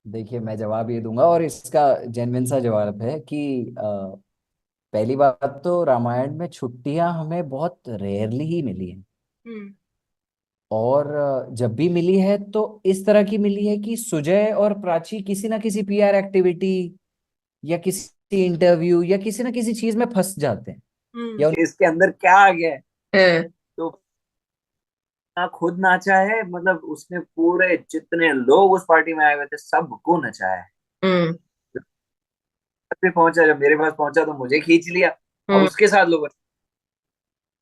देखिए, मैं जवाब ये दूंगा और इसका जेन्युइन सा जवाब है कि पहली बात तो रामायण में छुट्टियां हमें बहुत रेयरली ही मिली हैं। हम्म। और जब भी मिली है तो इस तरह की मिली है कि सुजय और प्राची किसी ना किसी पीआर एक्टिविटी या किसी इंटरव्यू या किसी ना किसी चीज में फंस जाते हैं। हम्म। या इसके अंदर क्या आ गया है? हाँ। तो ना खुद नाचा है, मतलब उसने पूरे जितने लोग उस पार्टी में आए हुए थे सबको नचाया है। हम्म। जब भी पहुंचा, जब मेरे पास पहुंचा तो मुझे खींच लिया। अब हम्म। उसके साथ लोग,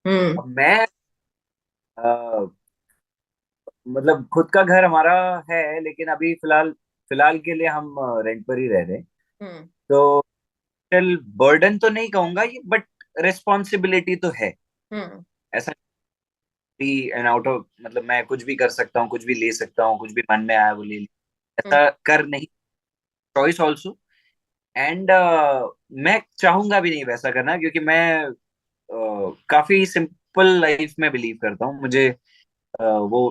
हम्म। अब मैं मतलब खुद का घर हमारा है, लेकिन अभी फिलहाल फिलहाल के लिए हम रेंट पर ही रह रहे हैं। हम्म। तो चल, बर्डन तो नहीं कहूंगा ये, बट रिस्पॉन्सिबिलिटी तो है। हम्म। ऐसा एंड आउट ऑफ, मतलब मैं कुछ भी कर सकता हूँ, कुछ भी ले सकता हूँ, कुछ भी मन में आया वो ले लिया, हम्म। ऐसा कर नहीं। Choice also. एंड मैं चाहूंगा भी नहीं वैसा करना, क्योंकि मैं काफी सिंपल लाइफ में बिलीव करता हूँ। मुझे वो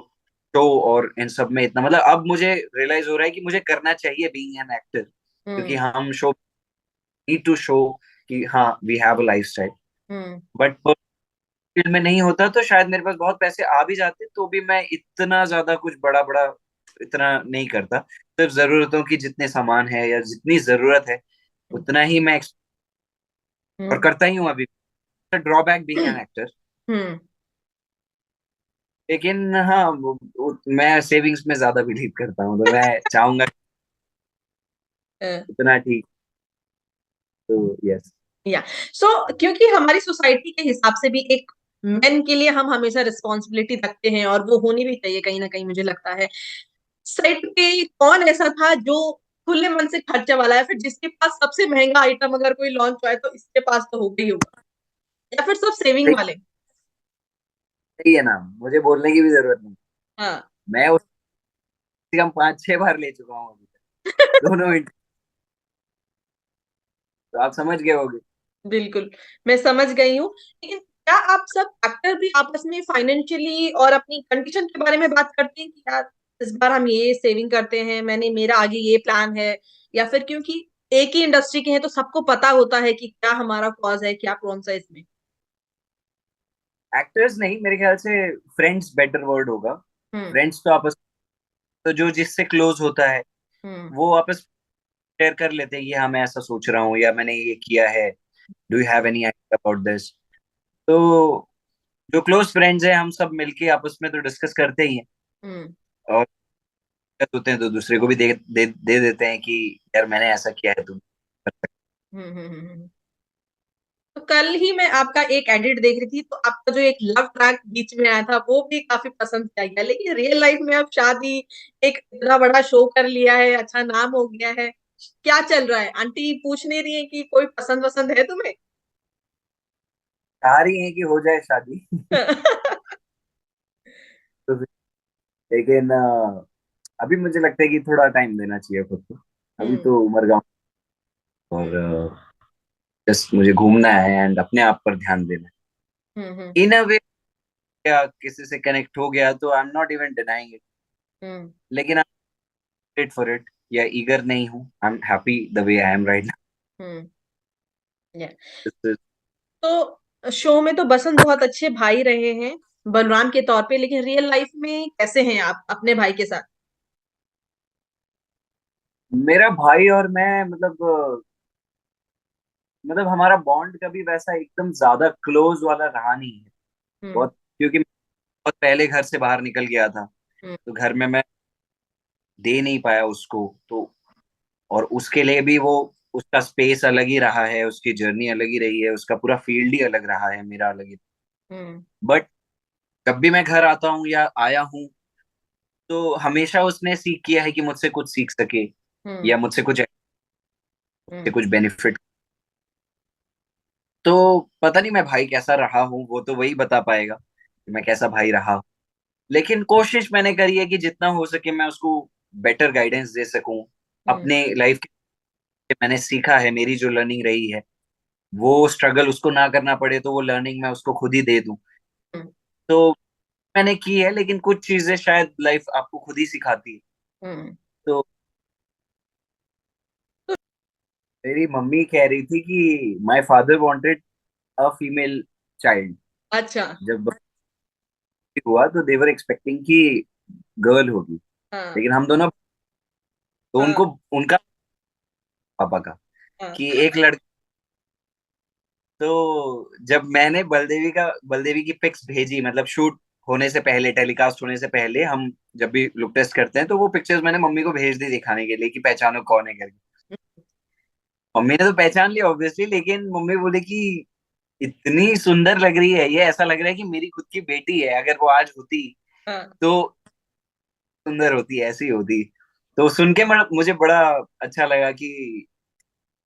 शो और इन सब में इतना, मतलब अब मुझे रियलाइज हो रहा है कि मुझे करना चाहिए बीइंग एन एक्टर, क्योंकि हम्म। हम शो नीड टू शो कि हाँ we have a lifestyle. Hmm. But field में नहीं होता तो शायद मेरे पास बहुत पैसे आ भी जाते, तो भी मैं इतना ज्यादा कुछ बड़ा बड़ा इतना नहीं करता। सिर्फ जरूरतों की जितने सामान है या जितनी जरूरत है उतना ही मैं और हम्म। करता ही हूँ अभी। Drawback being an actor. Hmm. लेकिन हाँ, मैं सेविंग्स में ज्यादा बिलीव करता हूँ, तो मैं चाहूंगा हम्म। उतना ठीक। तो यस। या सो क्योंकि हमारी सोसाइटी के हिसाब से भी एक मेन के लिए हम हमेशा रिस्पॉन्सिबिलिटी रखते हैं और वो होनी भी चाहिए कहीं ना कहीं, मुझे लगता है। सेट पे कौन ऐसा था जो खुले मन से खर्चा वाला है, फिर जिसके पास सबसे महंगा आइटम अगर कोई लॉन्च हुआ है तो इसके पास तो होगा ही होगा, या फिर सब सेविंग सही वाले? सही है ना, मुझे बोलने की भी जरूरत नहीं। हाँ। मैं उससे कम 5-6 बार ले चुका हूँ अभी तक, दोनों इंटर। तो आप समझ गए होगे। बिल्कुल, मैं समझ गई हूँ। लेकिन क्या आप सब एक्टर भी आपस में फाइनेंशियली और अपनी कंडीशन के बारे में बात करते हैं कि यार इस बार हम ये सेविंग करते हैं, मैंने मेरा आगे ये प्लान है? या फिर क्योंकि एक ही इंडस्ट्री के हैं तो सबको पता होता है कि क्या हमारा कॉज है, क्या कौन सा इसमें? एक्टर्स नहीं, मेरे ख्याल से फ्रेंड्स बेटर वर्ड होगा। हम्म। फ्रेंड्स तो आपस, तो जो जिससे क्लोज होता है हम्म। वो आपस शेयर कर लेते हैं कि हाँ मैं ऐसा सोच रहा हूँ या मैंने ये किया है, do you have any idea about this. तो जो क्लोज फ्रेंड्स हैं हम सब मिलके आपस में तो डिस्कस करते ही हैं। हम्म। और दिक्कत होते हैं तो दूसरे को भी दे देते हैं कि यार मैंने ऐसा किया है, तुम कर सकते हम्म। तो कल ही मैं आपका एक एडिट देख रही थी, तो आपका जो एक लव ट्रैक बीच में आया था वो भी काफी पसंद किया गया, लेकिन रियल लाइफ में अब शादी, एक इतना बड़ा शो कर लिया है, अच्छा नाम हो गया है, क्या चल रहा है? आंटी पूछ नहीं रही है कि कोई पसंद वसंद है तुम्हें? हो। आ रही है कि हो जाए शादी। तो लेकिन अभी मुझे लगता है कि थोड़ा टाइम देना चाहिए खुद को। अभी हम्म। तो उम्र गाँव, और जस्ट मुझे घूमना है एंड अपने आप पर ध्यान देना हम्म। है इन अ वे। या किसी से कनेक्ट हो गया तो I am not even denying it, hmm. लेकिन I am wait for it, yeah eager नहीं हूँ। I am happy the way I am right hmm. Yeah now. तो शो में तो बसंत बहुत अच्छे भाई रहे हैं बलराम के तौर पे, लेकिन रियल लाइफ में कैसे हैं आप अपने भाई के साथ? मेरा भाई और मैं, मतलब हमारा बॉन्ड कभी वैसा एकदम ज्यादा क्लोज वाला रहा नहीं है। हम्म। बहुत, क्योंकि मैं बहुत पहले घर से बाहर निकल गया था, हम्म। तो घर में मैं दे नहीं पाया उसको। तो और उसके लिए भी वो, उसका स्पेस अलग ही रहा है, उसकी जर्नी अलग ही रही है, उसका पूरा फील्ड ही अलग रहा है, मेरा अलग ही। हम्म। बट जब भी मैं घर आता हूँ या आया हूँ तो हमेशा उसने सीख किया है कि मुझसे कुछ सीख सके हम्म। या मुझसे हम्म। कुछ बेनिफिट। तो पता नहीं मैं भाई कैसा रहा हूँ, वो तो वही बता पाएगा कि मैं कैसा भाई रहा हूँ। लेकिन कोशिश मैंने करी है कि जितना हो सके मैं उसको बेटर गाइडेंस दे सकूं। हम्म। अपने लाइफ के मैंने सीखा है, मेरी जो लर्निंग रही है, वो स्ट्रगल उसको ना करना पड़े, तो वो लर्निंग मैं उसको खुद ही दे दूं। हम्म। तो मैंने की है, लेकिन कुछ चीजें शायद लाइफ आपको खुद ही सिखाती है। हम्म। तो मेरी मम्मी कह रही थी कि my father wanted a female child. अच्छा। जब हुआ तो देवर एक्सपेक्टिंग कि गर्ल होगी, हाँ। लेकिन हम दोनों, तो हाँ। उनको, उनका, पापा का, हाँ। कि एक लड़का। तो जब मैंने बलदेवी की पिक्स भेजी, मतलब शूट होने से पहले, टेलीकास्ट होने से पहले, हम जब भी लुक टेस्ट करते हैं तो वो पिक्चर्स मैंने मम्मी को भेज दी दिखाने के लिए कि पहचानो कौन है करके। मम्मी ने तो पहचान लिया ऑब्वियसली, लेकिन मम्मी बोली कि इतनी सुंदर लग रही है ये, ऐसा लग रहा है कि मेरी खुद की बेटी है, अगर वो आज होती हाँ। तो सुंदर होती, ऐसी होती। तो सुन के मुझे बड़ा अच्छा लगा कि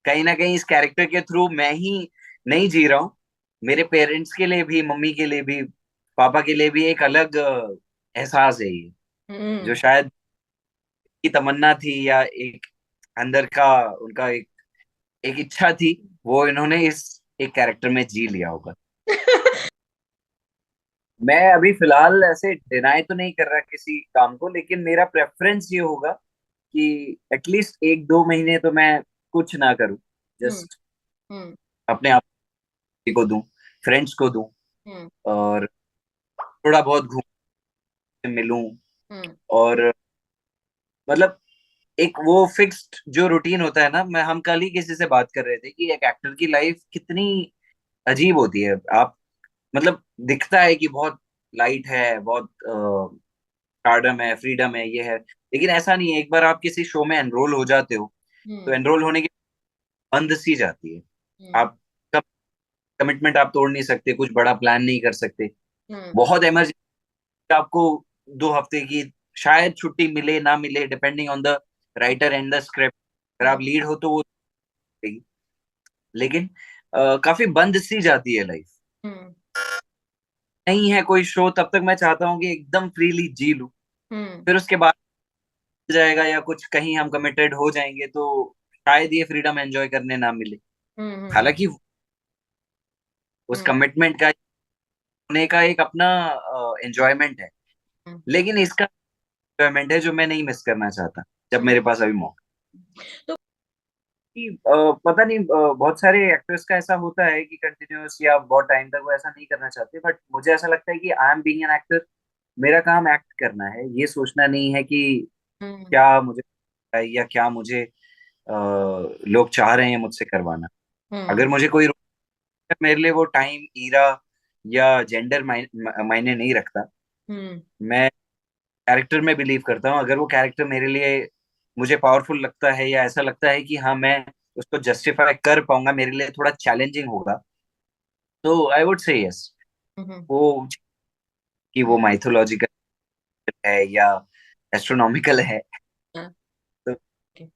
कहीं ना कहीं इस कैरेक्टर के थ्रू मैं ही नहीं जी रहा हूँ, मेरे पेरेंट्स के लिए भी, मम्मी के लिए भी, पापा के लिए भी एक अलग एहसास है ये, जो हम्म। शायद की तमन्ना थी, या एक अंदर का उनका एक एक इच्छा थी, वो इन्होंने इस एक कैरेक्टर में जी लिया होगा। मैं अभी फिलहाल ऐसे डिनाई तो नहीं कर रहा किसी काम को, लेकिन मेरा प्रेफरेंस ये होगा कि एटलीस्ट 1-2 महीने तो मैं कुछ ना करूं, हम्म। जस्ट हम्म। अपने आप को दूं, फ्रेंड्स को दूं, हम्म। और थोड़ा बहुत घूम मिलूं, हम्म। और मतलब एक वो फिक्स्ड जो रूटीन होता है ना, मैं हम कल ही किसी से बात कर रहे थे कि एक एक्टर की लाइफ कितनी अजीब होती है। आप, मतलब दिखता है कि बहुत लाइट है, बहुत स्टारडम है, फ्रीडम है, ये है, लेकिन ऐसा नहीं है। एक बार आप किसी शो में एनरोल हो जाते हो, तो हम्म। एनरोल होने की बंद सी जाती है। हम्म। आप कमिटमेंट आप तोड़ नहीं सकते, कुछ बड़ा प्लान नहीं कर सकते। हम्म। बहुत इमरजेंसी, आपको 2 हफ्ते की शायद छुट्टी मिले ना मिले, depending on the writer and the script. अगर आप हम्म। लीड हो तो वो देगी। लेकिन काफी बंद सी जाती है लाइफ। हम्म। नहीं है कोई शो, तब तक मैं चाहता हूँ कि एकदम फ्रीली जी लूं। हम्म। फिर उसके बाद जाएगा, या कुछ कहीं हम कमिटेड हो जाएंगे तो शायद ये फ्रीडम एंजॉय करने ना मिले। हम्म। हालांकि उस हम्म। कमिटमेंट का होने का एक अपना एंजॉयमेंट है, हम्म। लेकिन इसका एंजॉयमेंट है जो मैं नहीं मिस करना चाहता जब हम्म। मेरे पास अभी मौका। तो कि पता नहीं, बहुत सारे एक्टर्स का ऐसा होता है कि कंटिन्यूअस या बहुत टाइम तक वो ऐसा नहीं करना चाहते, बट मुझे ऐसा लगता है कि I am being an actor, मेरा काम एक्ट करना है, ये सोचना नहीं है कि हम्म। क्या मुझे या क्या मुझे लोग चाह रहे हैं मुझसे करवाना। हम्म। अगर मुझे कोई रोल है, मेरे लिए वो टाइम, ईरा या जेंडर मायने नहीं रखता। हम्म। मैं कैरेक्टर में बिलीव करता हूँ। अगर वो कैरेक्टर मेरे लिए, मुझे पावरफुल लगता है, या ऐसा लगता है कि हाँ मैं उसको जस्टिफाई कर पाऊंगा, मेरे लिए थोड़ा चैलेंजिंग होगा, तो आई वुड से यस। हम्म। वो, कि वो माइथोलॉजिकल है या एस्ट्रोनॉमिकल है, हाँ, तो okay.